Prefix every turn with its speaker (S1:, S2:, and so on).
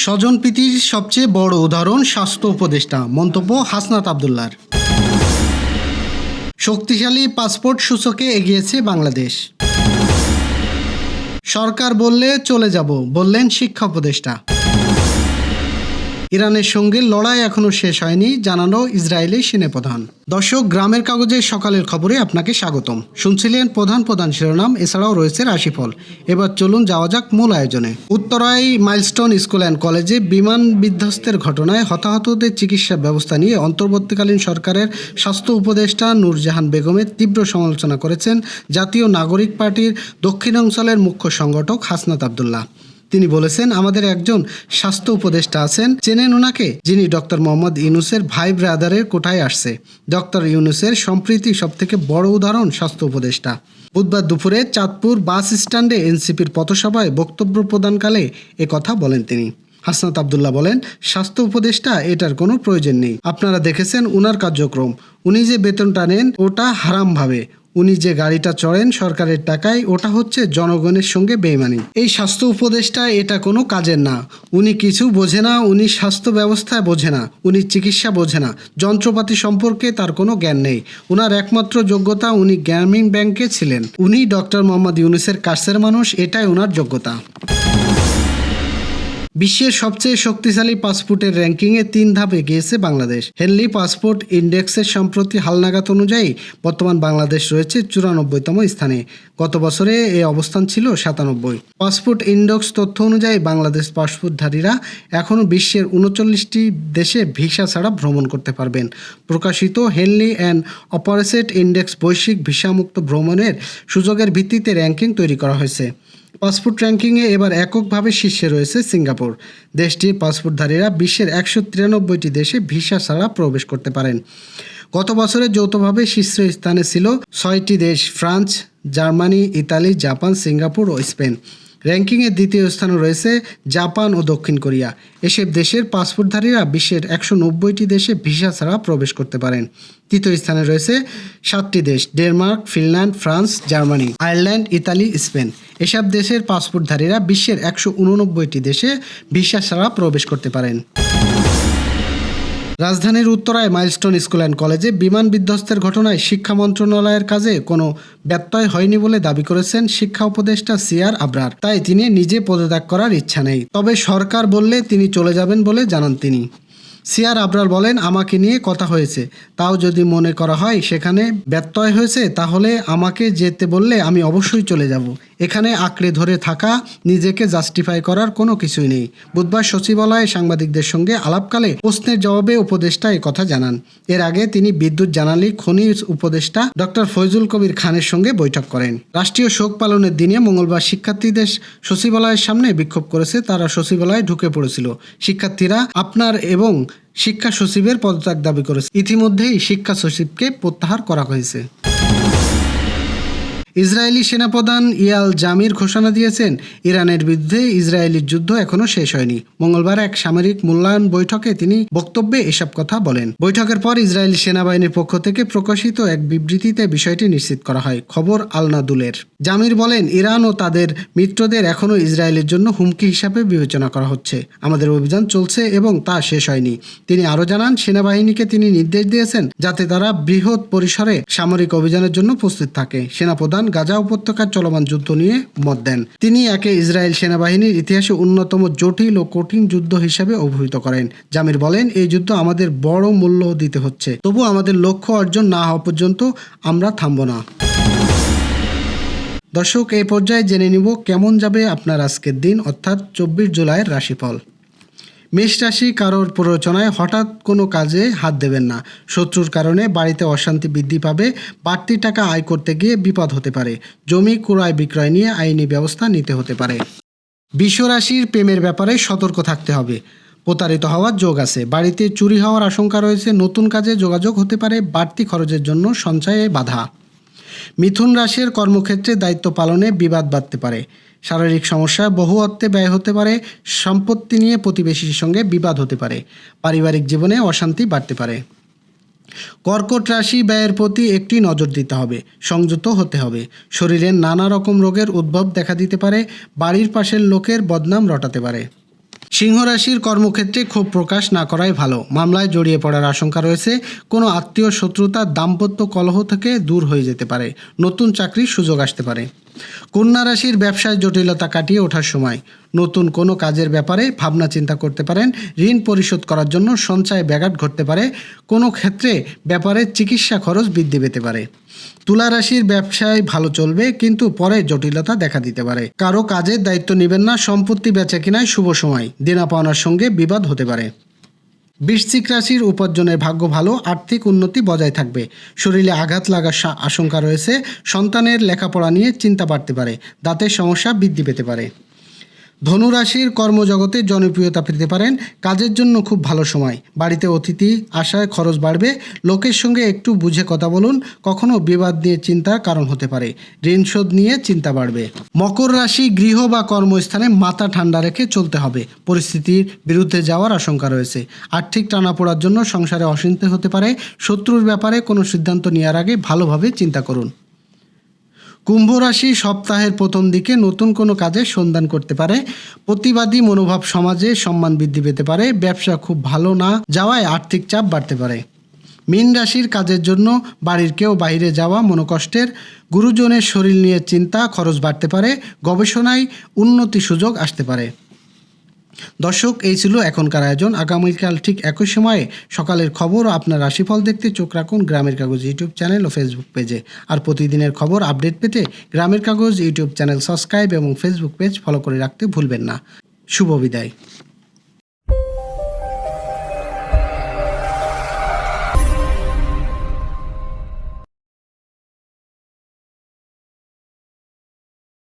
S1: স্বজনপ্রীতির সবচেয়ে বড় উদাহরণ স্বাস্থ্য উপদেষ্টা, মন্তব্য হাসনাত আবদুল্লাহর। শক্তিশালী পাসপোর্ট সূচকে এগিয়েছে বাংলাদেশ। সরকার বললে চলে যাব, বললেন শিক্ষা উপদেষ্টা। ইরানের সঙ্গে লড়াই এখনো শেষ হয়নি, জানালো ইসরায়েলি সেনাপ্রধান। দর্শক, গ্রামের কাগজের সকালের খবরে আপনাকে স্বাগতম। শুনছিলেন প্রধান শিরোনাম, এছাড়াও রয়েছে রাশিফল। এবার চলুন যাওয়া যাক মূল আয়োজনে। উত্তরায় মাইলস্টোন স্কুল অ্যান্ড কলেজে বিমান বিধ্বস্তের ঘটনায় হতাহতদের চিকিৎসা ব্যবস্থা নিয়ে অন্তর্বর্তীকালীন সরকারের স্বাস্থ্য উপদেষ্টা নূরজাহান বেগমের তীব্র সমালোচনা করেছেন জাতীয় নাগরিক পার্টির দক্ষিণাঞ্চলের মুখ্য সংগঠক হাসনাত আবদুল্লাহ। তিনি বলেছেন, আমাদের একজন স্বাস্থ্য উপদেষ্টা আছেন, চেনেন ওনাকে, যিনি ডক্টর মোহাম্মদ ইউনূসের ভাই ব্রাদারের কোঠায় আসছে। ডক্টর ইউনূসের সম্প্রীতি সবথেকে বড় উদাহরণ স্বাস্থ্য উপদেষ্টা। বুধবার দুপুরে চাঁদপুর বাস স্ট্যান্ডে এনসিপির পথসভায় বক্তব্য প্রদানকালে কথা বলেন তিনি। হাসনাত আবদুল্লাহ বলেন, স্বাস্থ্য উপদেষ্টা এটার কোনো প্রয়োজন নেই। আপনারা দেখেছেন উনার কার্যক্রম। উনি যে বেতনটা নেন ওটা হারাম ভাবে, উনি যে গাড়িটা চড়েন সরকারের টাকায়, ওটা হচ্ছে জনগণের সঙ্গে বেইমানি। এই স্বাস্থ্য উপদেষ্টা এটা কোনো কাজের না। উনি কিছু বোঝে না, উনি স্বাস্থ্য ব্যবস্থায় বোঝে না, উনি চিকিৎসা বোঝে না, যন্ত্রপাতি সম্পর্কে তার কোনো জ্ঞান নেই। উনার একমাত্র যোগ্যতা, উনি গ্রামীণ ব্যাংকে ছিলেন। উনি ডক্টর মোহাম্মদ ইউনূসের কাছের মানুষ, এটাই ওনার যোগ্যতা। বিশ্বের সবচেয়ে শক্তিশালী পাসপোর্টের র্যাঙ্কিংয়ে 3 ধাপ এগিয়েছে বাংলাদেশ। হেনলি পাসপোর্ট ইন্ডেক্সের সম্প্রতি হালনাগাদ অনুযায়ী বর্তমান বাংলাদেশ রয়েছে 94তম স্থানে। গত বছরে এই অবস্থান ছিল 97। পাসপোর্ট ইন্ডেক্স তথ্য অনুযায়ী বাংলাদেশ পাসপোর্টধারীরা এখনও বিশ্বের 39টি দেশে ভিসা ছাড়া ভ্রমণ করতে পারবেন। প্রকাশিত হেনলি অ্যান্ড অপারেসেট ইন্ডেক্স বৈশ্বিক ভিসামুক্ত ভ্রমণের সুযোগের ভিত্তিতে র্যাঙ্কিং তৈরি করা হয়েছে। পাসপোর্ট র্যাঙ্কিংয়ে এবার এককভাবে শীর্ষে রয়েছে সিঙ্গাপুর। দেশটির পাসপোর্টধারীরা বিশ্বের 193টি দেশে ভিসা ছাড়া প্রবেশ করতে পারেন। গত বছরে যৌথভাবে শীর্ষ স্থানে ছিল 6টি দেশ, France, Germany, Italy, Japan, Singapore ও স্পেন। র্যাঙ্কিংয়ের দ্বিতীয় স্থানে রয়েছে জাপান ও দক্ষিণ কোরিয়া। এসব দেশের পাসপোর্টধারীরা বিশ্বের 190টি দেশে ভিসা ছাড়া প্রবেশ করতে পারেন। তৃতীয় স্থানে রয়েছে 7টি দেশ, Denmark, Finland, France, Germany, Ireland, Italy, Spain. এসব দেশের পাসপোর্টধারীরা বিশ্বের 189টি দেশে ভিসা ছাড়া প্রবেশ করতে পারেন। রাজধানীর উত্তরায় মাইলস্টোন স্কুল অ্যান্ড কলেজে বিমান বিধ্বস্তের ঘটনায় শিক্ষা মন্ত্রণালয়ের কাজে কোনো ব্যত্যয় হয়নি বলে দাবি করেছেন শিক্ষা উপদেষ্টা সিআর আবরার। তাই তিনি নিজে পদত্যাগ করার ইচ্ছা নেই, তবে সরকার বললে তিনি চলে যাবেন বলে জানান তিনি। সিআর আবরার বলেন, আমাকে নিয়ে কথা হয়েছে, তাও যদি মনে করা হয় সেখানে ব্যত্যয় হয়েছে তাহলে আমাকে যেতে বললে আমি অবশ্যই চলে যাব। এখানে আঁকড়ে ধরে থাকা, নিজেকে জাস্টিফাই করার কোনো কিছুই নেই। বুধবার সচিবালয়ে সাংবাদিকদের সঙ্গে আলাপকালে প্রশ্নের জবাবে উপদেষ্টা কথা জানান। এর আগে তিনি বিদ্যুৎ জ্বালানি খনি উপদেষ্টা ডক্টর ফয়জুল কবির খানের সঙ্গে বৈঠক করেন। রাষ্ট্রীয় শোক পালনের দিনে মঙ্গলবার শিক্ষার্থীদের সচিবালয়ের সামনে বিক্ষোভ করেছে তারা সচিবালয়ে ঢুকে পড়েছিল। শিক্ষার্থীরা আপনার এবং শিক্ষা সচিবের পদত্যাগ দাবি করেছে। ইতিমধ্যেই শিক্ষা সচিবকে প্রত্যাহার করা হয়েছে। ইসরায়েলি সেনাপ্রধান ইয়াল জামির ঘোষণা দিয়েছেন, ইরানের বিরুদ্ধে ইসরায়েলি যুদ্ধ এখনও শেষ হয়নি। মঙ্গলবার এক সামরিক মূল্যায়ন বৈঠকে তিনি বক্তব্যে এসব কথা বলেন। বৈঠকের পর ইসরায়েলি সেনাবাহিনীর পক্ষ থেকে প্রকাশিত এক বিবৃতিতে বিষয়টি নিশ্চিত করা হয়। খবর আল-নাদুলের। জামির বলেন, ইরান ও তাদের মিত্রদের এখনও ইসরায়েলের জন্য হুমকি হিসাবে বিবেচনা করা হচ্ছে। আমাদের অভিযান চলছে এবং তা শেষ হয়নি। তিনি আরও জানান, সেনাবাহিনীকে তিনি নির্দেশ দিয়েছেন যাতে তারা বৃহৎ পরিসরে সামরিক অভিযানের জন্য প্রস্তুত থাকে। সেনাপ্রধান গাজা উপত্যকার চলমান যুদ্ধ নিয়ে মত দেন। তিনি একে ইসরায়েল সেনাবাহিনীর ইতিহাসে অন্যতম জটিল ও কঠিন যুদ্ধ হিসেবে অভিহিত করেন। জামির বলেন, এই যুদ্ধ আমাদের বড় মূল্য দিতে হচ্ছে, তবু আমাদের লক্ষ্য অর্জন না হওয়া পর্যন্ত আমরা থামব না। দর্শক, এই পর্যায়ে জেনে নিব কেমন যাবে আপনার আজকের দিন, অর্থাৎ 24 জুলাইয়ের রাশিফল। মেষ রাশি, কারোর প্ররোচনায় হঠাৎ কোনো কাজে হাত দেবেন না। শত্রুর কারণে বাড়িতে অশান্তি বৃদ্ধি পাবে। বাড়তি টাকা আয় করতে গিয়ে বিপদ হতে পারে। জমি ক্রয় বিক্রয় নিয়ে আইনি ব্যবস্থা নিতে হতে পারে। বৃষ রাশির, প্রেমের ব্যাপারে সতর্ক থাকতে হবে। প্রতারিত হওয়ার যোগ আছে। বাড়িতে চুরি হওয়ার আশঙ্কা রয়েছে। নতুন কাজে যোগাযোগ হতে পারে। বাড়তি খরচের জন্য সঞ্চয়ে বাধা। মিথুন রাশির, কর্মক্ষেত্রে দায়িত্ব পালনে বিবাদ বাড়তে পারে। শারীরিক সমস্যা, বহু অর্থে ব্যয় হতে পারে। সম্পত্তি নিয়ে প্রতিবেশীর সঙ্গে বিবাদ হতে পারে। পারিবারিক জীবনে অশান্তি বাড়তে পারে। কর্কট রাশি, ব্যয়ের প্রতি একটি নজর দিতে হবে, সংযত হতে হবে। শরীরের নানা রকম রোগের উদ্ভব দেখা দিতে পারে। বাড়ির পাশের লোকের বদনাম রটাতে পারে। সিংহ রাশির কর্মক্ষেত্রে ক্ষোভ প্রকাশ না করাই ভালো। মামলায় জড়িয়ে পড়ার আশঙ্কা রয়েছে। কোনো আত্মীয় শত্রুতা দাম্পত্য কলহ থেকে দূর হয়ে যেতে পারে। নতুন চাকরির সুযোগ আসতে পারে। কন্যা রাশির ব্যবসায় জটিলতা কাটিয়ে ওঠার সময়। নতুন কোনো কাজের ব্যাপারে ভাবনা চিন্তা করতে পারেন। ঋণ পরিশোধ করার জন্য সঞ্চয় ব্যাঘাত ঘটতে পারে। কোনো ক্ষেত্রে ব্যাপারে চিকিৎসা খরচ বৃদ্ধি পেতে পারে। তুলা রাশির ব্যবসায় ভালো চলবে, কিন্তু পরে জটিলতা দেখা দিতে পারে। কারো কাজের দায়িত্ব নেবেন না। সম্পত্তি বেচা কিনায় শুভ সময়। দেনা পাওনার সঙ্গে বিবাদ হতে পারে। বৃশ্চিক রাশির উপার্জনের ভাগ্য ভালো। আর্থিক উন্নতি বজায় থাকবে। শরীরে আঘাত লাগার আশঙ্কা রয়েছে। সন্তানের লেখাপড়া নিয়ে চিন্তা বাড়তে পারে। দাঁতের সমস্যা বৃদ্ধি পেতে পারে। ধনুরাশির কর্মজগতে জনপ্রিয়তা পেতে পারেন। কাজের জন্য খুব ভালো সময়। বাড়িতে অতিথি আসায় খরচ বাড়বে। লোকের সঙ্গে একটু বুঝে কথা বলুন। কখনো বিবাদ নিয়ে চিন্তার কারণ হতে পারে। ঋণ শোধ নিয়ে চিন্তা বাড়বে। মকর রাশি, গৃহ বা কর্মস্থানে মাথা ঠান্ডা রেখে চলতে হবে। পরিস্থিতির বিরুদ্ধে যাওয়ার আশঙ্কা রয়েছে। আর্থিক টানাপোড়ার জন্য সংসারে অশান্তি হতে পারে। শত্রুর ব্যাপারে কোনো সিদ্ধান্ত নেওয়ার আগে ভালোভাবে চিন্তা করুন। কুম্ভ রাশি, সপ্তাহের প্রথম দিকে নতুন কোনো কাজের সন্ধান করতে পারে। প্রতিবাদী মনোভাব সমাজে সম্মান বৃদ্ধি পেতে পারে। ব্যবসা খুব ভালো না যাওয়ায় আর্থিক চাপ বাড়তে পারে। মীন রাশির কাজের জন্য বাড়ির কেউ বাইরে যাওয়া মনোকষ্টের। গুরুজনের শরীর নিয়ে চিন্তা, খরচ বাড়তে পারে। গবেষণায় উন্নতি সুযোগ আসতে পারে। দর্শক, এই ছিল এখনকার আয়োজন। আগামীকাল ঠিক একই সময়ে সকালের খবর ও আপনার রাশিফল দেখতে চোখ রাখুন গ্রামের কাগজ ইউটিউব চ্যানেল ও ফেসবুক পেজে। আর প্রতিদিনের খবর আপডেট পেতে গ্রামের কাগজ ইউটিউব চ্যানেল সাবস্ক্রাইব এবং ফেসবুক পেজ ফলো করে রাখতে ভুলবেন না। শুভ বিদায়।